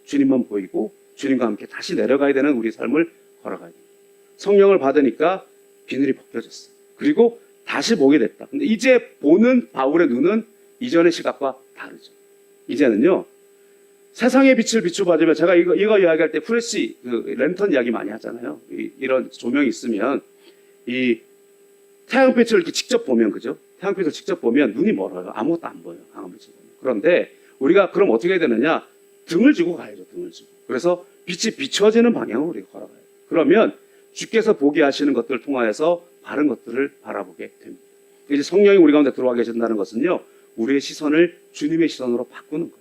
주님만 보이고 주님과 함께 다시 내려가야 되는 우리 삶을 걸어가야 됩니다. 성령을 받으니까 비늘이 벗겨졌어요. 그리고 다시 보게 됐다. 근데 이제 보는 바울의 눈은 이전의 시각과 다르죠. 이제는요, 세상의 빛을 비추받으면 제가 이거 이야기할 때 프레시 그 랜턴 이야기 많이 하잖아요. 이런 조명이 있으면 이 태양빛을 이렇게 직접 보면 그죠? 태양빛을 직접 보면 눈이 멀어요. 아무것도 안 보여요. 강한빛을 보면. 그런데 우리가 그럼 어떻게 해야 되느냐? 등을 지고 가야죠. 등을 지고. 그래서 빛이 비춰지는 방향으로 우리가 걸어가요. 그러면 주께서 보게 하시는 것들을 통하여서 바른 것들을 바라보게 됩니다. 이제 성령이 우리 가운데 들어와 계신다는 것은요, 우리의 시선을 주님의 시선으로 바꾸는 거예요.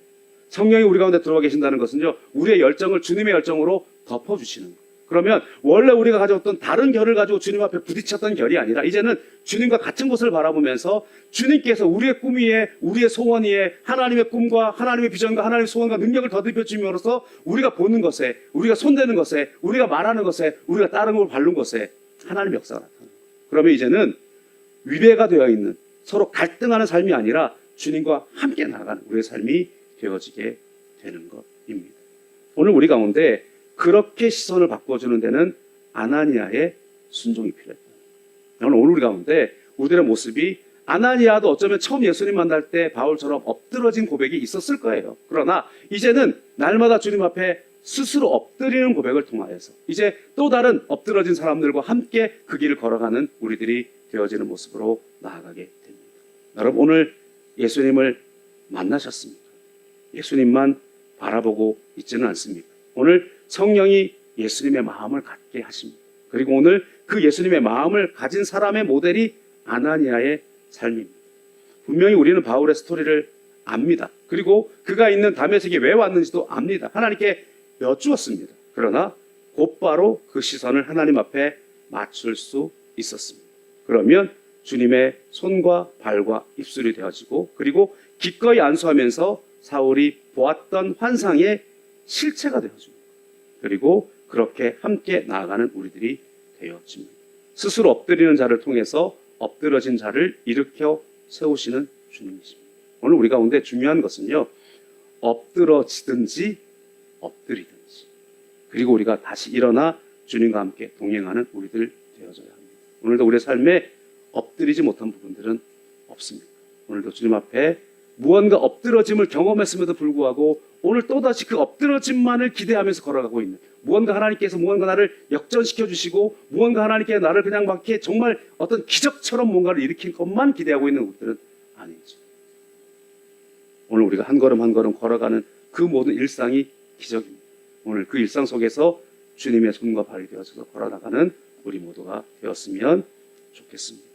성령이 우리 가운데 들어와 계신다는 것은요, 우리의 열정을 주님의 열정으로 덮어주시는 거예요. 그러면 원래 우리가 가져왔던 다른 결을 가지고 주님 앞에 부딪혔던 결이 아니라 이제는 주님과 같은 곳을 바라보면서 주님께서 우리의 꿈 위에 우리의 소원 위에 하나님의 꿈과 하나님의 비전과 하나님의 소원과 능력을 더듬혀 주심으로써 우리가 보는 것에 우리가 손대는 것에 우리가 말하는 것에 우리가 다른 걸 바른 것에 하나님의 역사가 나타나는 거예요. 그러면 이제는 위배가 되어 있는 서로 갈등하는 삶이 아니라 주님과 함께 나아가는 우리의 삶이 되어지게 되는 것입니다. 오늘 우리 가운데 그렇게 시선을 바꿔주는 데는 아나니아의 순종이 필요했다. 오늘 우리 가운데 우리들의 모습이 아나니아도 어쩌면 처음 예수님 만날 때 바울처럼 엎드러진 고백이 있었을 거예요. 그러나 이제는 날마다 주님 앞에 스스로 엎드리는 고백을 통하여서 이제 또 다른 엎드러진 사람들과 함께 그 길을 걸어가는 우리들이 되어지는 모습으로 나아가게 됩니다. 여러분, 오늘 예수님을 만나셨습니까? 예수님만 바라보고 있지는 않습니까? 오늘 성령이 예수님의 마음을 갖게 하십니다. 그리고 오늘 그 예수님의 마음을 가진 사람의 모델이 아나니아의 삶입니다. 분명히 우리는 바울의 스토리를 압니다. 그리고 그가 있는 다메섹에 왜 왔는지도 압니다. 하나님께 여쭈었습니다. 그러나 곧바로 그 시선을 하나님 앞에 맞출 수 있었습니다. 그러면 주님의 손과 발과 입술이 되어지고 그리고 기꺼이 안수하면서 사울이 보았던 환상의 실체가 되어집니다. 그리고 그렇게 함께 나아가는 우리들이 되어집니다. 스스로 엎드리는 자를 통해서 엎드러진 자를 일으켜 세우시는 주님이십니다. 오늘 우리 가운데 중요한 것은요, 엎드러지든지 엎드리든지 그리고 우리가 다시 일어나 주님과 함께 동행하는 우리들 되어져야 합니다. 오늘도 우리의 삶에 엎드리지 못한 부분들은 없습니다. 오늘도 주님 앞에 무언가 엎드러짐을 경험했음에도 불구하고 오늘 또다시 그 엎드러짐만을 기대하면서 걸어가고 있는 무언가 하나님께서 무언가 나를 역전시켜 주시고 무언가 하나님께 나를 그냥 막 이렇게 정말 어떤 기적처럼 뭔가를 일으킨 것만 기대하고 있는 우리들은 아니죠. 오늘 우리가 한 걸음 한 걸음 걸어가는 그 모든 일상이 기적입니다. 오늘 그 일상 속에서 주님의 손과 발이 되어서 걸어나가는 우리 모두가 되었으면 좋겠습니다.